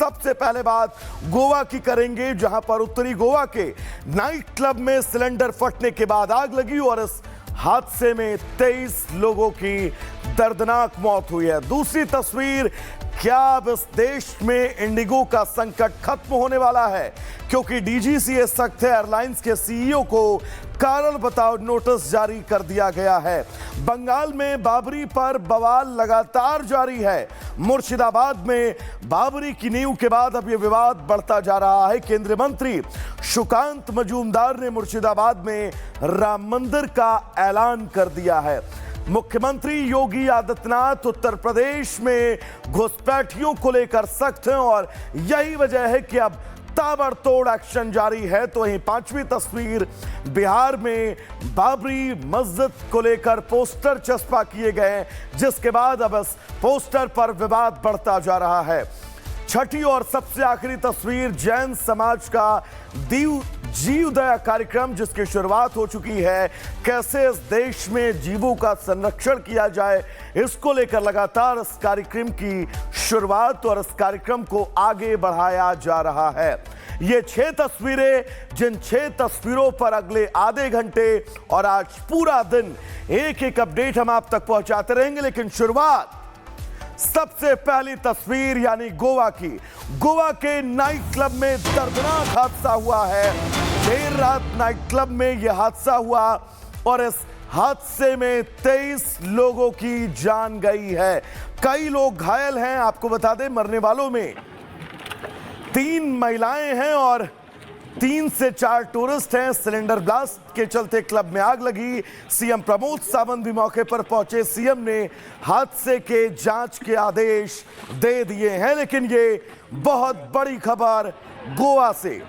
सबसे पहले बात गोवा की करेंगे, जहां पर उत्तरी गोवा के नाइट क्लब में सिलेंडर फटने के बाद आग लगी और इस हादसे में 23 लोगों की दर्दनाक मौत हुई है। दूसरी तस्वीर, क्या अब इस देश में इंडिगो का संकट खत्म होने वाला है? क्योंकि डीजीसीए सख्त एयरलाइंस के सीईओ को कारण बताओ नोटिस जारी कर दिया गया है। बंगाल में बाबरी पर बवाल लगातार जारी है। मुर्शिदाबाद में बाबरी की नींव के बाद अब यह विवाद बढ़ता जा रहा है। केंद्रीय मंत्री सुकांत मजूमदार ने मुर्शिदाबाद में राम मंदिर का ऐलान कर दिया है। मुख्यमंत्री योगी आदित्यनाथ उत्तर प्रदेश में घुसपैठियों को लेकर सख्त हैं और यही वजह है कि अब ताबड़तोड़ एक्शन जारी है। तो वहीं पांचवी तस्वीर, बिहार में बाबरी मस्जिद को लेकर पोस्टर चस्पा किए गए, जिसके बाद अब इस पोस्टर पर विवाद बढ़ता जा रहा है। छठी और सबसे आखिरी तस्वीर, जैन समाज का जीवदया कार्यक्रम जिसकी शुरुआत हो चुकी है। कैसे इस देश में जीवों का संरक्षण किया जाए, इसको लेकर लगातार इस कार्यक्रम की शुरुआत और इस कार्यक्रम को आगे बढ़ाया जा रहा है। ये 6 तस्वीरें, जिन 6 तस्वीरों पर अगले आधे घंटे और आज पूरा दिन एक एक अपडेट हम आप तक पहुंचाते रहेंगे। लेकिन शुरुआत सबसे पहली तस्वीर यानी गोवा की। गोवा के नाइट क्लब में दर्दनाक हादसा हुआ है। देर रात नाइट क्लब में यह हादसा हुआ और इस हादसे में 23 लोगों की जान गई है। कई लोग घायल हैं। आपको बता दें, मरने वालों में 3 महिलाएं हैं और 3 से 4 टूरिस्ट हैं। सिलेंडर ब्लास्ट के चलते क्लब में आग लगी। सीएम प्रमोद सावंत भी मौके पर पहुंचे। सीएम ने हादसे के जांच के आदेश दे दिए हैं। लेकिन ये बहुत बड़ी खबर गोवा से,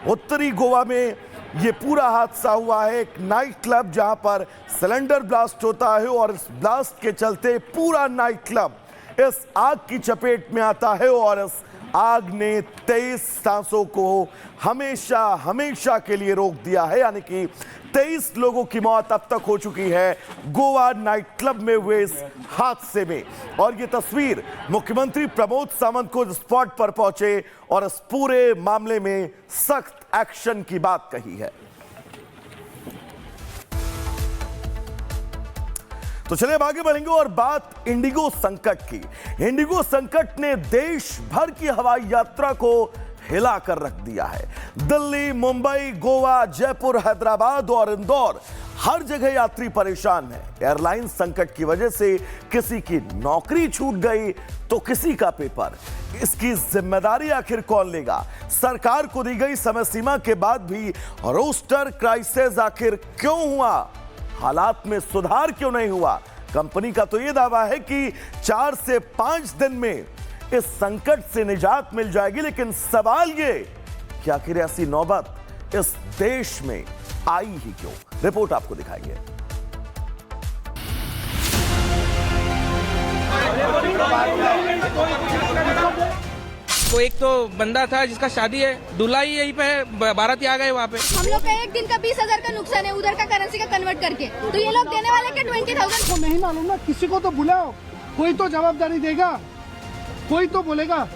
उत्तरी गोवा में ये पूरा हादसा हुआ है। एक नाइट क्लब जहां पर सिलेंडर ब्लास्ट होता है और इस ब्लास्ट के चलते पूरा नाइट क्लब इस आग की चपेट में आता है और इस आग ने 23 सांसों को हमेशा के लिए रोक दिया है। यानी कि 23 लोगों की मौत अब तक हो चुकी है गोवा नाइट क्लब में हुए इस हादसे में। और ये तस्वीर, मुख्यमंत्री प्रमोद सावंत को स्पॉट पर पहुंचे और इस पूरे मामले में सख्त एक्शन की बात कही है। तो चलिए आगे बढ़ेंगे और बात इंडिगो संकट की। इंडिगो संकट ने देश भर की हवाई यात्रा को हिला कर रख दिया है। दिल्ली, मुंबई, गोवा, जयपुर, हैदराबाद और इंदौर, हर जगह यात्री परेशान है। एयरलाइन संकट की वजह से किसी की नौकरी छूट गई तो किसी का पेपर। इसकी जिम्मेदारी आखिर कौन लेगा? सरकार को दी गई समय सीमा के बाद भी रोस्टर क्राइसिस आखिर क्यों हुआ? हालात में सुधार क्यों नहीं हुआ? कंपनी का तो यह दावा है कि 4 से 5 दिन में इस संकट से निजात मिल जाएगी। लेकिन सवाल ये कि आखिर ऐसी नौबत इस देश में आई ही क्यों? रिपोर्ट आपको दिखाएंगे। वो एक तो बंदा था जिसका शादी है, दूल्हा ही यहीं पे है, बाराती आ गए वहाँ पे। हम लोग का एक दिन का 20,000 का नुकसान है उधर का करेंसी का कन्वर्ट करके। तो ये लोग देने वाले के 20,000 को नहीं मालूम ना, किसी को तो बुलाओ, कोई तो जवाबदारी देगा, कोई तो बोलेगा,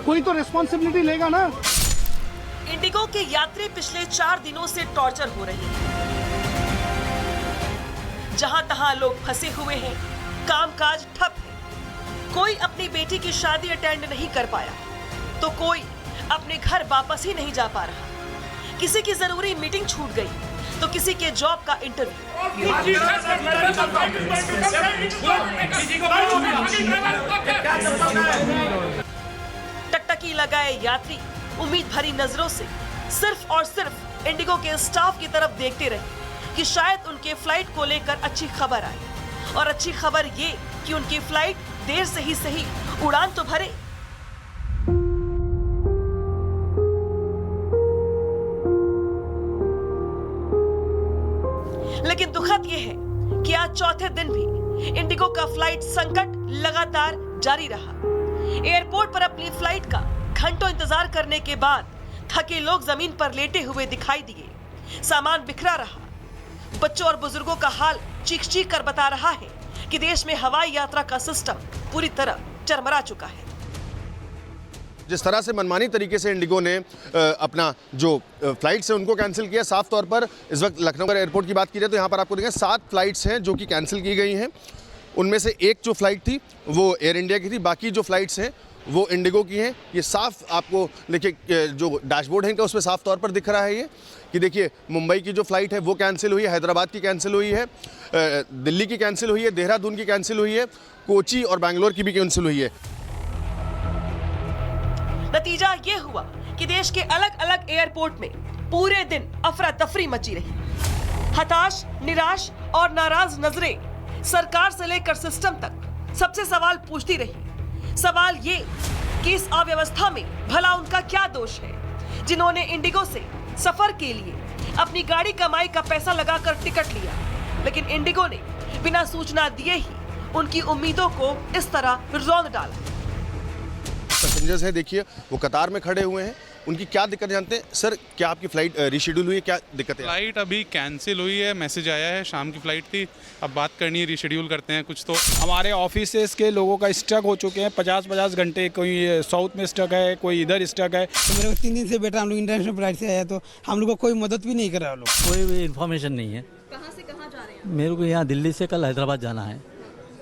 कोई तो रिस्पॉन्सिबिलिटी लेगा ना। इंडिगो के यात्री पिछले 4 दिनों से टॉर्चर हो रहे हैं। जहां तहां लोग फंसे हुए हैं, कामकाज ठप है। कोई अपनी बेटी की शादी अटेंड नहीं कर पाया तो कोई अपने घर वापस ही नहीं जा पा रहा। किसी की जरूरी मीटिंग छूट गई तो किसी के जॉब का इंटरव्यू। टकटकी लगाए यात्री उम्मीद भरी नजरों से सिर्फ और सिर्फ इंडिगो के स्टाफ की तरफ देखते रहे कि शायद उनके फ्लाइट को लेकर अच्छी खबर आए। और अच्छी खबर ये कि उनकी फ्लाइट देर से ही सही उड़ान तो भरे। लेकिन दुखद यह है कि आज चौथे दिन भी इंडिगो का फ्लाइट संकट लगातार जारी रहा। एयरपोर्ट पर अपनी फ्लाइट का घंटों इंतजार करने के बाद थके लोग जमीन पर लेटे हुए दिखाई दिए। सामान बिखरा रहा। बच्चों और बुजुर्गों का हाल चीख कर बता रहा है कि देश में हवाई यात्रा का सिस्टम पूरी तरह चरमरा चुका है। जिस तरह से मनमानी तरीके से इंडिगो ने अपना जो फ्लाइट्स है उनको कैंसिल किया, साफ तौर पर इस वक्त लखनऊ एयरपोर्ट की बात की जाए तो यहाँ पर आपको देखें 7 फ्लाइट्स हैं जो कि कैंसिल की गई हैं। उनमें से एक जो फ्लाइट थी वो एयर इंडिया की थी, बाकी जो फ्लाइट्स हैं वो इंडिगो की हैं। ये साफ आपको देखिए जो डैशबोर्ड है इनका उसमें साफ तौर पर दिख रहा है ये कि देखिए मुंबई की जो फ्लाइट है वो कैंसिल हुई है, हैदराबाद की कैंसिल हुई है, दिल्ली की कैंसिल हुई है, देहरादून की कैंसिल हुई है, कोची और बेंगलोर की भी कैंसिल हुई है। नतीजा ये हुआ कि देश के अलग अलग एयरपोर्ट में पूरे दिन अफरा तफरी मची रही। हताश, निराश और नाराज नजरें सरकार से लेकर सिस्टम तक सबसे सवाल पूछती रही। सवाल ये कि इस अव्यवस्था में भला उनका क्या दोष है, जिन्होंने इंडिगो से सफर के लिए अपनी गाड़ी कमाई का पैसा लगाकर टिकट लिया, लेकिन इंडिगो ने बिना सूचना दिए ही उनकी उम्मीदों को इस तरह रौंद डाला। पैसेंजर्स हैं देखिए वो कतार में खड़े हुए हैं, उनकी क्या दिक्कत जानते हैं। सर क्या आपकी फ्लाइट रीशेड्यूल हुई है, क्या दिक्कत है? फ्लाइट अभी कैंसिल हुई है, मैसेज आया है, शाम की फ्लाइट थी, अब बात करनी है, रीशेड्यूल करते हैं कुछ। तो हमारे ऑफिसेस के लोगों का स्टक हो चुके हैं 50-50 घंटे, कोई साउथ में स्टक है, कोई इधर स्टक है। तो मेरे को 3 दिन से बेटा हम लोग इंटरनेशनल फ्लाइट से आया तो हम लोग को कोई मदद भी नहीं कर रहा। लोग कोई भी इन्फॉर्मेशन नहीं है। कहाँ से कहाँ जा रहे हैं? मेरे को यहाँ दिल्ली से कल हैदराबाद जाना है।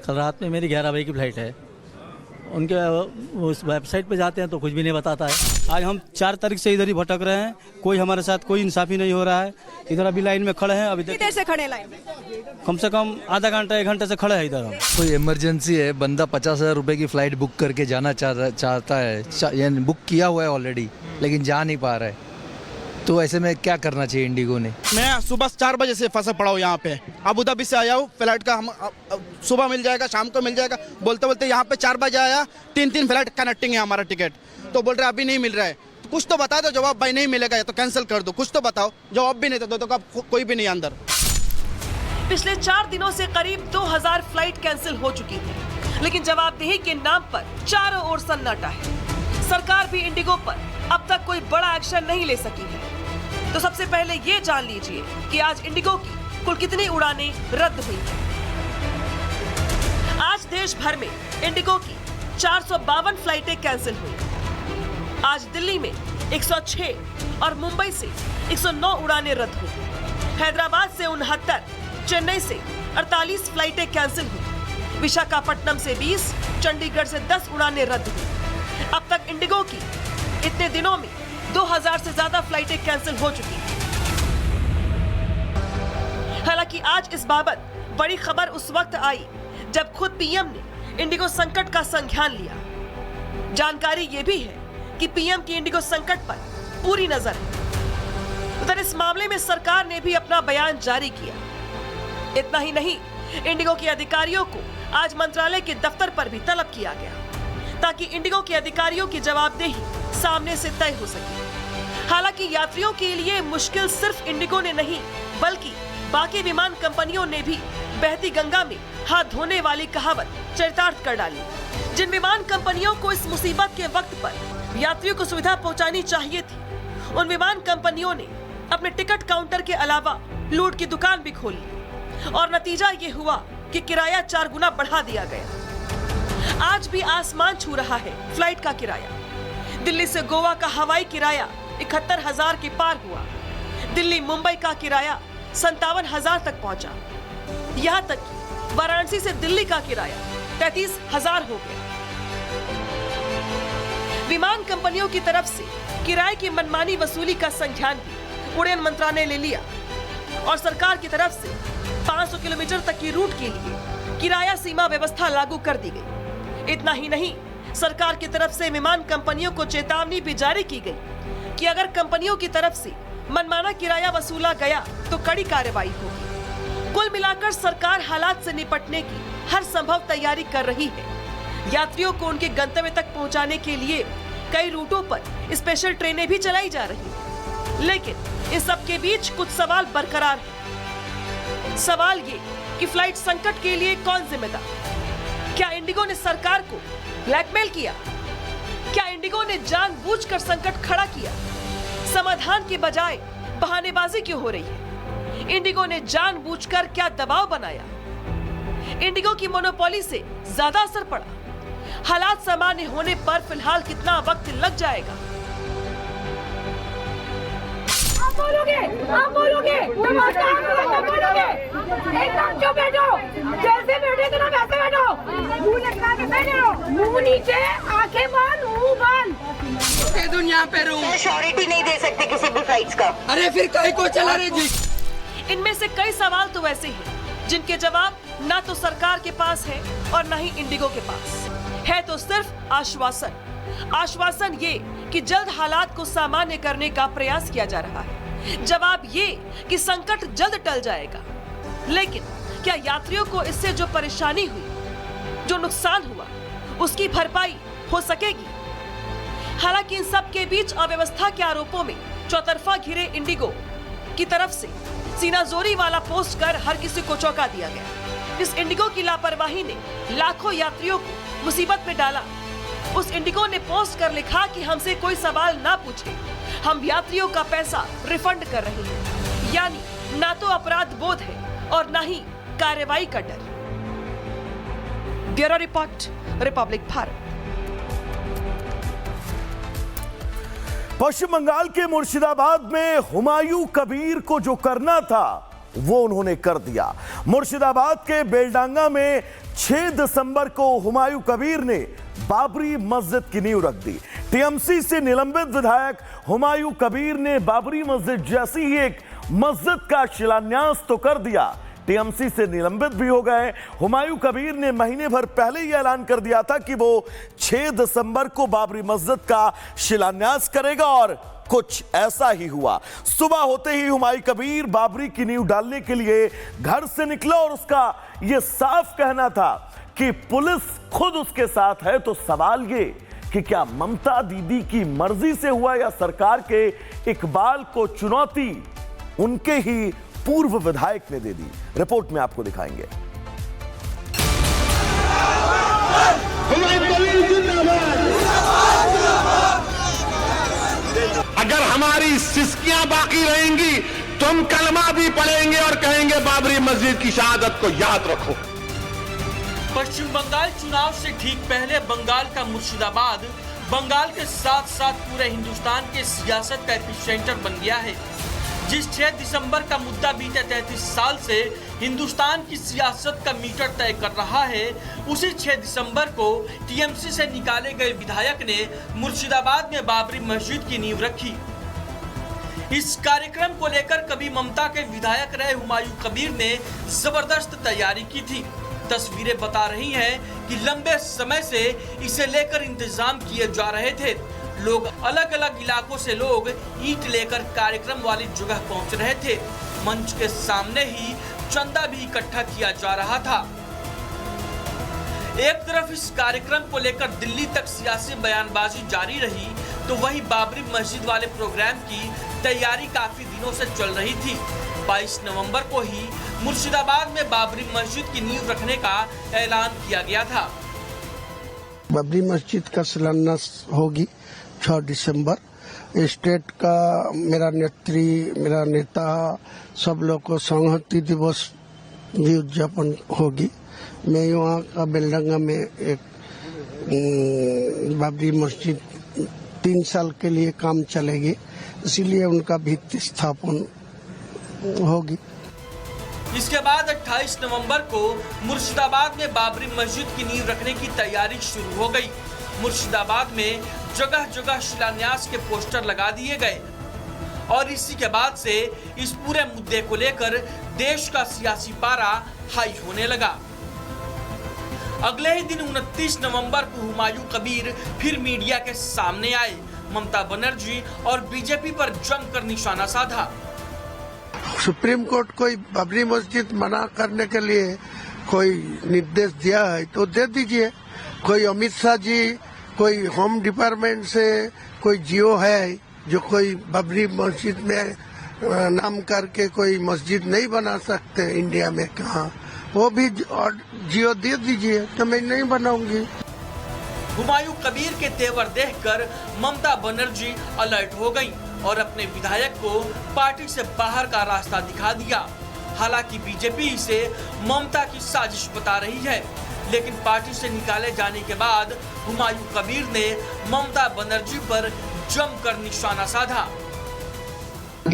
कल रात में मेरी 11 बजे की फ़्लाइट है। उनके उस वेबसाइट पे जाते हैं तो कुछ भी नहीं बताता है। आज हम 4 तारीख से इधर ही भटक रहे हैं, कोई हमारे साथ कोई इंसाफी नहीं हो रहा है। इधर अभी लाइन में खड़े हैं, अभी कितनी देर से खड़े लाइन में? कम से कम आधा घंटा 1 घंटे से खड़े हैं इधर हम। कोई इमरजेंसी है, बंदा 50,000 रुपये की फ़्लाइट बुक करके जाना चाहता है, यानी बुक किया हुआ है ऑलरेडी, लेकिन जा नहीं पा रहा है, तो ऐसे में क्या करना चाहिए इंडिगो ने? मैं सुबह 4 बजे से फंसा पड़ा हूँ यहाँ पे, अबू धाबी से आया हूँ। फ्लाइट का हम सुबह मिल जाएगा, शाम को मिल जाएगा, बोलते बोलते यहाँ पे 4 बजे आया। 3 फ्लाइट कनेक्टिंग है हमारा टिकट, तो बोल रहे अभी नहीं मिल रहा है। तो कुछ तो बता दो जवाब, भाई नहीं मिलेगा या तो कैंसिल कर दो, कुछ तो बताओ। जवाब भी नहीं दो तो कोई भी नहीं अंदर। पिछले 4 दिनों से करीब 2000 फ्लाइट कैंसिल हो चुकी थी, लेकिन जवाबदेही के नाम पर चारों ओर सन्नाटा है। सरकार भी इंडिगो पर अब तक कोई बड़ा एक्शन नहीं ले सकी है। तो सबसे पहले ये जान लीजिए कि आज इंडिगो की कुल कितनी उड़ानें रद्द हुई हैं। आज देश भर में इंडिगो की 452 फ्लाइटें कैंसिल हुई। आज दिल्ली में 106 और मुंबई से 109 उड़ानें रद्द हुई। हैदराबाद से 69, चेन्नई से 48 फ्लाइटें कैंसिल हुई। विशाखापट्टनम से 20, चंडीगढ़ से 10 उड़ानें रद्द हुई। अब तक इंडिगो की इतने दिनों में 2000 से ज्यादा फ्लाइटें कैंसिल हो चुकी हैं। हालांकि आज इस बाबत बड़ी खबर उस वक्त आई जब खुद पीएम ने इंडिगो संकट का संज्ञान लिया। जानकारी ये भी है कि पीएम की इंडिगो संकट पर पूरी नजर है। उधर इस मामले में सरकार ने भी अपना बयान जारी किया। इतना ही नहीं, इंडिगो के अधिकारियों को आज मंत्रालय के दफ्तर पर भी तलब किया गया ताकि इंडिगो के अधिकारियों की जवाबदेही सामने से तय हो सके। हालांकि यात्रियों के लिए मुश्किल सिर्फ इंडिगो ने नहीं बल्कि बाकी विमान कंपनियों ने भी बहती गंगा में हाथ धोने वाली कहावत चरितार्थ कर डाली। जिन विमान कंपनियों को इस मुसीबत के वक्त पर यात्रियों को सुविधा पहुंचानी चाहिए थी, उन विमान कंपनियों ने अपने टिकट काउंटर के अलावा लूट की दुकान भी खोल ली और नतीजा ये हुआ कि किराया 4 गुना बढ़ा दिया गया। आज भी आसमान छू रहा है फ्लाइट का किराया। दिल्ली से गोवा का हवाई किराया 71,000 के पार हुआ। दिल्ली मुंबई का किराया 57,000 तक पहुंचा। यहाँ तक कि वाराणसी से दिल्ली का किराया 33,000 हो गया। विमान कंपनियों की तरफ से किराए की मनमानी वसूली का संज्ञान भी उड़ान मंत्रालय ने लिया और सरकार की तरफ से 500 किलोमीटर तक की रूट के लिए किराया सीमा व्यवस्था लागू कर दी गई। इतना ही नहीं, सरकार की तरफ से विमान कंपनियों को चेतावनी भी जारी की गई कि अगर कंपनियों की तरफ से मनमाना किराया वसूला गया तो कड़ी कार्रवाई होगी। कुल मिलाकर सरकार हालात से निपटने की हर संभव तैयारी कर रही है। यात्रियों को उनके गंतव्य तक पहुंचाने के लिए कई रूटों पर स्पेशल ट्रेनें भी चलाई जा रही हैं। लेकिन इस सब के बीच कुछ सवाल बरकरार हैं। सवाल ये कि फ्लाइट संकट के लिए कौन जिम्मेदार? क्या इंडिगो ने सरकार को ब्लैकमेल किया? क्या इंडिगो ने जानबूझकर संकट खड़ा किया? समाधान के बजाय बहानेबाजी क्यों हो रही है? इंडिगो ने जानबूझकर क्या दबाव बनाया? इंडिगो की मोनोपोली से ज्यादा असर पड़ा हालात सामान्य होने पर फिलहाल कितना वक्त लग जाएगा? आप बोलोगे एकदम चुप बैठो, जैसे बैठे थे ना वैसे बैठो, मुंह लटका के बैठो, मुंह नीचे, आंखें बंद, मुंह बंद। दुनिया पे रूम श्योरिटी नहीं दे सकते किसी भी फ्लाइट्स का। अरे फिर कहीं को चला रहे जी। इनमें से कई सवाल तो ऐसे हैं जिनके जवाब ना तो सरकार के पास है और ना ही इंडिगो के पास है। तो सिर्फ आश्वासन ये कि जल्द हालात को सामान्य करने का प्रयास किया जा रहा है। जवाब ये कि संकट जल्द टल जाएगा। लेकिन क्या यात्रियों को इससे जो परेशानी हुई, जो नुकसान हुआ, उसकी भरपाई हो सकेगी? हालांकि इन सब के बीच अव्यवस्था के आरोपों में चौतरफा घिरे इंडिगो की तरफ से सीनाजोरी वाला पोस्ट कर हर किसी को चौंका दिया गया। इस इंडिगो की लापरवाही ने लाखों यात्रियों को मुसीबत में डाला। उस इंडिगो ने पोस्ट कर लिखा कि हमसे कोई सवाल ना पूछे, हम यात्रियों का पैसा रिफंड कर रहे हैं। यानी ना तो अपराध बोध है और ना ही कार्रवाई का डर। Bureau report, Republic Bharat. Paschim Bengal के मुर्शिदाबाद में हुमायूं कबीर को जो करना था वो उन्होंने कर दिया। मुर्शिदाबाद के बेलडांगा में 6 दिसंबर को हुमायूं कबीर ने बाबरी मस्जिद की नींव रख दी। टीएमसी से निलंबित विधायक हुमायूं कबीर ने बाबरी मस्जिद जैसी ही एक मस्जिद का शिलान्यास तो कर दिया, टीएमसी से निलंबित भी हो गए। हुमायूं कबीर ने महीने भर पहले ही ऐलान कर दिया था कि वो 6 दिसंबर को बाबरी मस्जिद का शिलान्यास करेगा और कुछ ऐसा ही हुआ। सुबह होते ही हुमायूं कबीर बाबरी की नींव डालने के लिए घर से निकला और उसका यह साफ कहना था कि पुलिस खुद उसके साथ है। तो सवाल ये कि क्या ममता दीदी की मर्जी से हुआ या सरकार के इकबाल को चुनौती उनके ही पूर्व विधायक ने दे दी? रिपोर्ट में आपको दिखाएंगे। अगर हमारी सिस्कियां बाकी रहेंगी तो हम कलमा भी पढ़ेंगे और कहेंगे बाबरी मस्जिद की शहादत को याद रखो। पश्चिम बंगाल चुनाव से ठीक पहले बंगाल का मुर्शिदाबाद बंगाल के साथ साथ पूरे हिंदुस्तान के सियासत का एपिसेंटर बन गया है। जिस 6 दिसंबर का मुद्दा बीते 33 साल से हिंदुस्तान की सियासत का मीटर तय कर रहा है, उसी 6 दिसंबर को टीएमसी से निकाले गए विधायक ने मुर्शिदाबाद में बाबरी मस्जिद की नींव रखी। इस कार्यक्रम को लेकर कभी ममता के विधायक रहे हुमायूं कबीर ने जबरदस्त तैयारी की थी। तस्वीरें बता रही हैं कि लंबे समय से इसे लेकर इंतजाम किए जा रहे थे। लोग अलग अलग इलाकों से लोग ईंट लेकर कार्यक्रम वाली जगह पहुंच रहे थे। मंच के सामने ही चंदा भी इकट्ठा किया जा रहा था। एक तरफ इस कार्यक्रम को लेकर दिल्ली तक सियासी बयानबाजी जारी रही, तो वहीं बाबरी मस्जिद वाले प्रोग्राम की तैयारी काफी दिनों से चल रही थी। 22 नवंबर को ही मुर्शिदाबाद में बाबरी मस्जिद की नींव रखने का ऐलान किया गया था। बाबरी मस्जिद का शिलान्यास होगी 6 दिसंबर। स्टेट का मेरा नेता सब लोग को संहति दिवस भी उद्यापन होगी। मैं यहाँ का बेलडंगा में एक बाबरी मस्जिद 3 साल के लिए काम चलेगी, इसीलिए उनका भित्ति स्थापन होगी। इसके बाद 28 नवंबर को मुर्शिदाबाद में बाबरी मस्जिद की नींव रखने की तैयारी शुरू हो गई। मुर्शिदाबाद में जगह जगह शिलान्यास के पोस्टर लगा दिए गए और इसी के बाद से इस पूरे मुद्दे को लेकर देश का सियासी पारा हाई होने लगा। अगले ही दिन 29 नवंबर को हुमायूं कबीर फिर मीडिया के सामने आए। ममता बनर्जी और बीजेपी पर जमकर निशाना साधा। सुप्रीम कोर्ट कोई बाबरी मस्जिद मना करने के लिए कोई निर्देश दिया है तो दे दीजिए। कोई अमित शाह जी, कोई होम डिपार्टमेंट से कोई जियो है जो कोई बाबरी मस्जिद में नाम करके कोई मस्जिद नहीं बना सकते इंडिया में, कहाँ वो भी जियो दे दीजिए तो मैं नहीं बनाऊंगी। हुमायूं कबीर के तेवर देखकर ममता बनर्जी अलर्ट हो गईं और अपने विधायक को पार्टी से बाहर का रास्ता दिखा दिया। हालांकि बीजेपी इसे ममता की साजिश बता रही है। लेकिन पार्टी से निकाले जाने के बाद हुमायूं कबीर ने ममता बनर्जी पर जमकर निशाना साधा।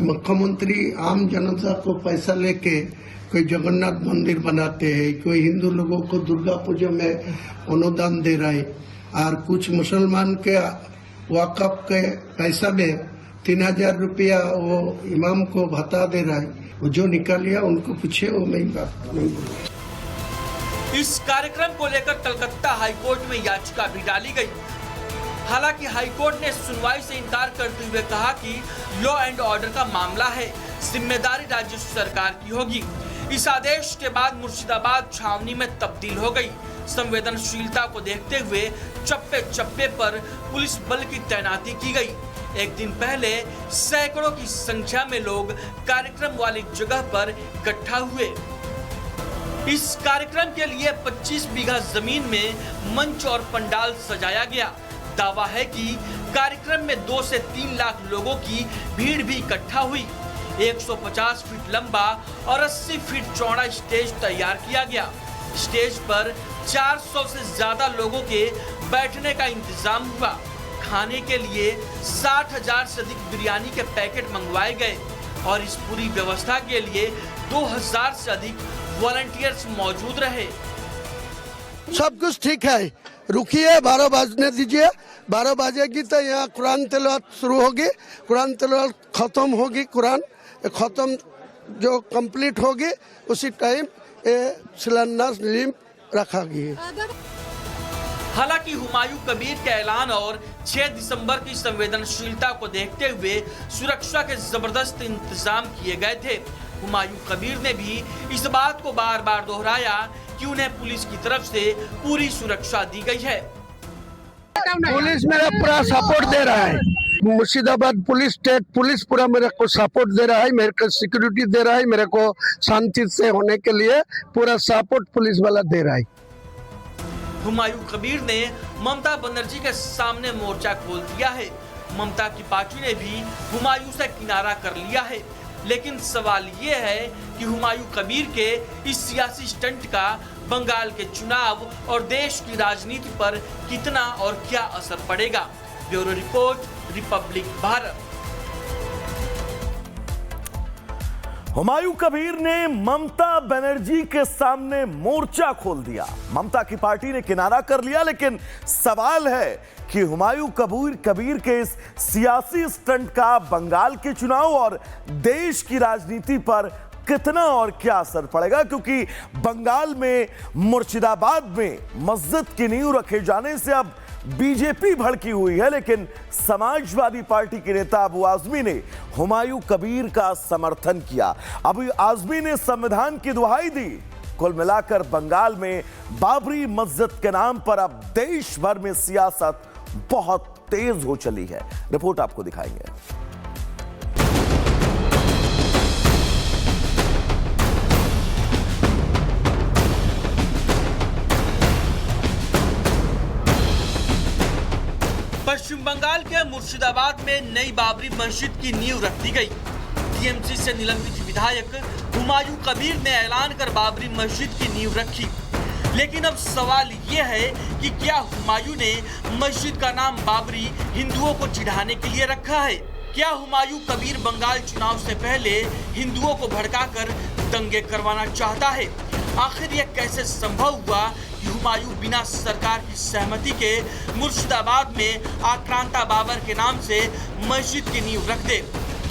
मुख्यमंत्री आम जनता को पैसा लेके कोई जगन्नाथ मंदिर बनाते हैं, कोई हिंदू लोगों को दुर्गा पूजा में अनुदान दे रहा है, और कुछ मुसलमान के वक़्फ़ के पैसा में 3000 रुपया वो इमाम को भत्ता दे रहा है। वो जो निकालिया उनको पूछे, वो मैं बात नहीं बोलूं। इस कार्यक्रम को लेकर कलकत्ता हाईकोर्ट में याचिका भी डाली गई। हालांकि हाईकोर्ट ने सुनवाई से इनकार करते हुए कहा कि लॉ एंड ऑर्डर का मामला है, जिम्मेदारी राज्य सरकार की होगी। इस आदेश के बाद मुर्शिदाबाद छावनी में तब्दील हो गई। संवेदनशीलता को देखते हुए चप्पे चप्पे पर पुलिस बल की तैनाती की गई। एक दिन पहले सैकड़ों की संख्या में लोग कार्यक्रम वाली जगह पर इकट्ठा हुए। इस कार्यक्रम के लिए 25 बीघा जमीन में मंच और पंडाल सजाया गया। दावा है कि कार्यक्रम में 2 से 3 लाख लोगों की भीड़ भी इकट्ठा हुई। 150 फीट लंबा और 80 फीट चौड़ा स्टेज तैयार किया गया। स्टेज पर 400 से ज्यादा लोगों के बैठने का इंतजाम हुआ। खाने के लिए 60,000 से अधिक बिरयानी के पैकेट मंगवाए गए और इस पूरी व्यवस्था के लिए 2000 से अधिक वॉलंटियर्स मौजूद रहे। सब कुछ ठीक है, रुकिए, 12 बजने दीजिए। 12 बजेगी तो यहाँ कुरान तिलावत शुरू होगी, कुरान तिलावत खत्म होगी, कुरान खत्म जो कंप्लीट होगी उसी टाइम शिलान्यास लिंब रखा गया। हालांकि हुमायूं कबीर के ऐलान और 6 दिसंबर की संवेदनशीलता को देखते हुए सुरक्षा के जबरदस्त इंतजाम किए गए थे। हुमायूं कबीर ने भी इस बात को बार बार दोहराया कि उन्हें पुलिस की तरफ से पूरी सुरक्षा दी गई है। पुलिस मेरा पूरा सपोर्ट दे रहा है। मुर्शिदाबाद पुलिस, स्टेट पुलिस पूरा मेरे को सपोर्ट दे रहा है, मेरे को सिक्योरिटी दे रहा है, मेरे को शांति से होने के लिए पूरा सपोर्ट पुलिस वाला दे रहा है। हुमायूं कबीर ने ममता बनर्जी के सामने मोर्चा खोल दिया है। ममता की पार्टी ने भी हुमायूं से किनारा कर लिया है। लेकिन सवाल ये है कि हुमायूं कबीर के इस सियासी स्टंट का बंगाल के चुनाव और देश की राजनीति पर कितना और क्या असर पड़ेगा। Bureau report, Republic Bharat. Humayun Kabir ने ममता बनर्जी के सामने मोर्चा खोल दिया। ममता की पार्टी ने किनारा कर लिया, लेकिन सवाल है कि हुमायूं कबीर के इस सियासी स्टंट का बंगाल के चुनाव और देश की राजनीति पर कितना और क्या असर पड़ेगा, क्योंकि बंगाल में मुर्शिदाबाद में मस्जिद की नींव रखे जाने से अब बीजेपी भड़की हुई है, लेकिन समाजवादी पार्टी के नेता अबू आजमी ने हुमायूं कबीर का समर्थन किया। अबू आजमी ने संविधान की दुहाई दी। कुल मिलाकर बंगाल में बाबरी मस्जिद के नाम पर अब देश भर में सियासत बहुत तेज हो चली है। रिपोर्ट आपको दिखाएंगे। पश्चिम बंगाल के मुर्शिदाबाद में नई बाबरी मस्जिद की नींव रख दी गई। टीएमसी से निलंबित विधायक हुमायूं कबीर ने ऐलान कर बाबरी मस्जिद की नींव रखी। लेकिन अब सवाल यह है कि क्या हुमायूं ने मस्जिद का नाम बाबरी हिंदुओं को चिढ़ाने के लिए रखा है? क्या हुमायूं कबीर बंगाल चुनाव से पहले हिंदुओं को भड़काकर दंगे करवाना चाहता है? आखिर यह कैसे संभव हुआ कि हुमायूं बिना सरकार की सहमति के मुर्शिदाबाद में आक्रांता बाबर के नाम से मस्जिद की नींव रख दे?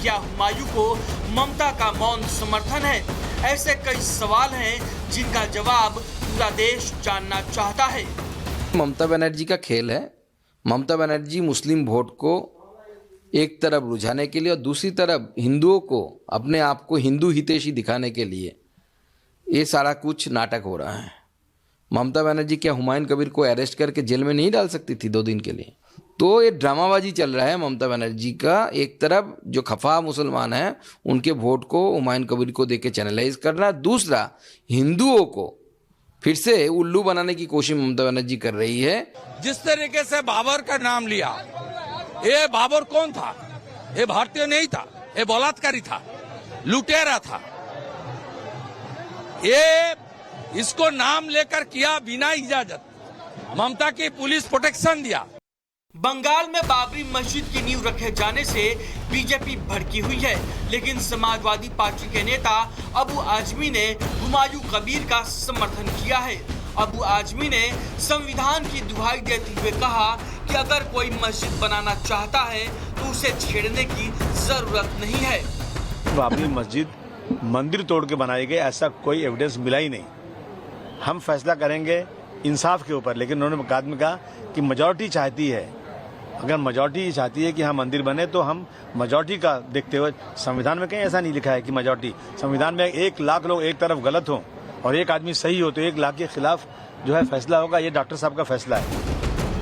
क्या हुमायूं को ममता का मौन समर्थन है? ऐसे कई सवाल हैं जिनका जवाब पूरा देश जानना चाहता है। ममता बनर्जी का खेल है। ममता बनर्जी मुस्लिम वोट को एक तरफ रुझाने के लिए और दूसरी तरफ हिंदुओं को अपने आप को हिंदू हितैषी दिखाने के लिए ये सारा कुछ नाटक हो रहा है। ममता बनर्जी क्या हुमायूं कबीर को अरेस्ट करके जेल में नहीं डाल सकती थी 2 दिन के लिए? तो ये ड्रामाबाजी चल रहा है ममता बनर्जी का। एक तरफ जो खफा मुसलमान हैं उनके वोट को हुमायूं कबीर को देके चैनलाइज करना, दूसरा हिंदुओं को फिर से उल्लू बनाने की कोशिश ममता बनर्जी कर रही है। जिस तरीके से बाबर का नाम लिया, ये बाबर कौन था? ये भारतीय नहीं था, ये बलात्कारी था, लुटेरा था। ये इसको नाम लेकर किया बिना इजाजत। ममता की पुलिस प्रोटेक्शन दिया। बंगाल में बाबरी मस्जिद की नींव रखे जाने से बीजेपी भड़की हुई है, लेकिन समाजवादी पार्टी के नेता अबू आजमी ने हुमायूं कबीर का समर्थन किया है। अबू आजमी ने संविधान की दुहाई देते हुए कहा कि अगर कोई मस्जिद बनाना चाहता है तो उसे छेड़ने की जरूरत नहीं है। बाबरी मस्जिद मंदिर तोड़ के बनाई गई, ऐसा कोई एविडेंस मिला ही नहीं। हम फैसला करेंगे इंसाफ के ऊपर, लेकिन उन्होंने बाद में कहा कि मेजॉरिटी चाहती है, अगर मेजॉरिटी चाहती है कि हाँ मंदिर बने तो हम मेजॉरिटी का देखते हुए, संविधान में कहीं ऐसा नहीं लिखा है कि मेजॉरिटी, संविधान में 1 लाख लोग एक तरफ गलत हों और एक आदमी सही हो तो 1 लाख के खिलाफ जो है फैसला होगा। ये डॉक्टर साहब का फैसला है।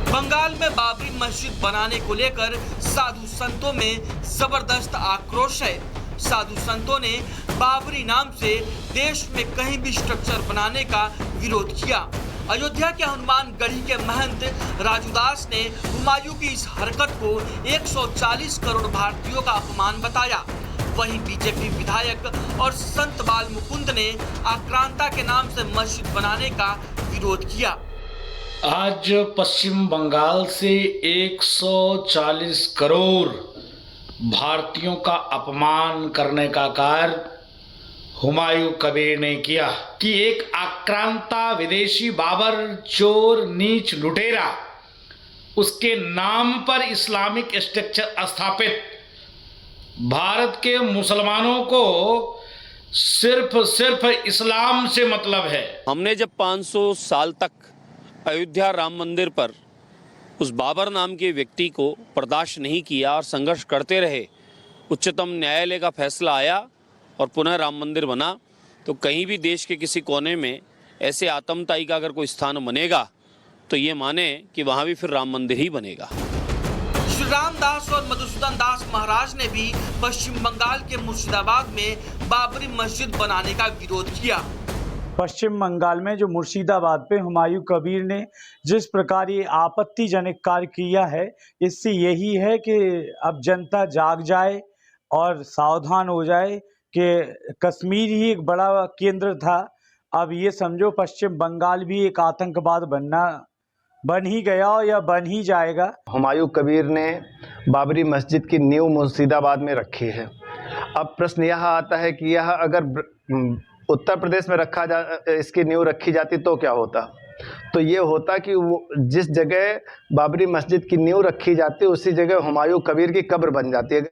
बंगाल में बाबरी मस्जिद बनाने को लेकर साधु संतों में जबरदस्त आक्रोश है। साधु संतों ने बाबरी नाम से देश में कहीं भी स्ट्रक्चर बनाने का विरोध किया। अयोध्या के हनुमान गढ़ी के महंत राजूदास ने हुमायूं की इस हरकत को 140 करोड़ भारतीयों का अपमान बताया। वहीं बीजेपी विधायक और संत बाल मुकुंद ने आक्रांता के नाम से मस्जिद बनाने का विरोध किया। आज पश्चिम बंगाल से 140 करोड़ भारतीयों का अपमान करने का कार्य हुमायूं कबीर ने किया कि एक आक्रांता विदेशी बाबर, चोर, नीच, लुटेरा, उसके नाम पर इस्लामिक स्ट्रक्चर स्थापित भारत के मुसलमानों को सिर्फ इस्लाम से मतलब है। हमने जब 500 साल तक अयोध्या राम मंदिर पर उस बाबर नाम के व्यक्ति को बर्दाश्त नहीं किया और संघर्ष करते रहे, उच्चतम न्यायालय का फैसला आया और पुनः राम मंदिर बना, तो कहीं भी देश के किसी कोने में ऐसे आतंकवादी का अगर कोई स्थान बनेगा तो ये माने कि वहाँ भी फिर राम मंदिर ही बनेगा। श्री रामदास और मधुसूदन दास महाराज ने भी पश्चिम बंगाल के मुर्शिदाबाद में बाबरी मस्जिद बनाने का विरोध किया। पश्चिम बंगाल में जो मुर्शिदाबाद पे हुमायूं कबीर ने जिस प्रकार ये आपत्तिजनक कार्य किया है, इससे यही है कि अब जनता जाग जाए और सावधान हो जाए कि कश्मीर ही एक बड़ा केंद्र था, अब ये समझो पश्चिम बंगाल भी एक आतंकवाद बन ही गया या बन ही जाएगा। हुमायूं कबीर ने बाबरी मस्जिद की नींव मुर्शिदाबाद में रखी है। अब प्रश्न यह आता है कि यह अगर उत्तर प्रदेश में इसकी नींव रखी जाती तो क्या होता? तो ये होता कि वो जिस जगह बाबरी मस्जिद की नींव रखी जाती उसी जगह हुमायूं कबीर की कब्र बन जाती है।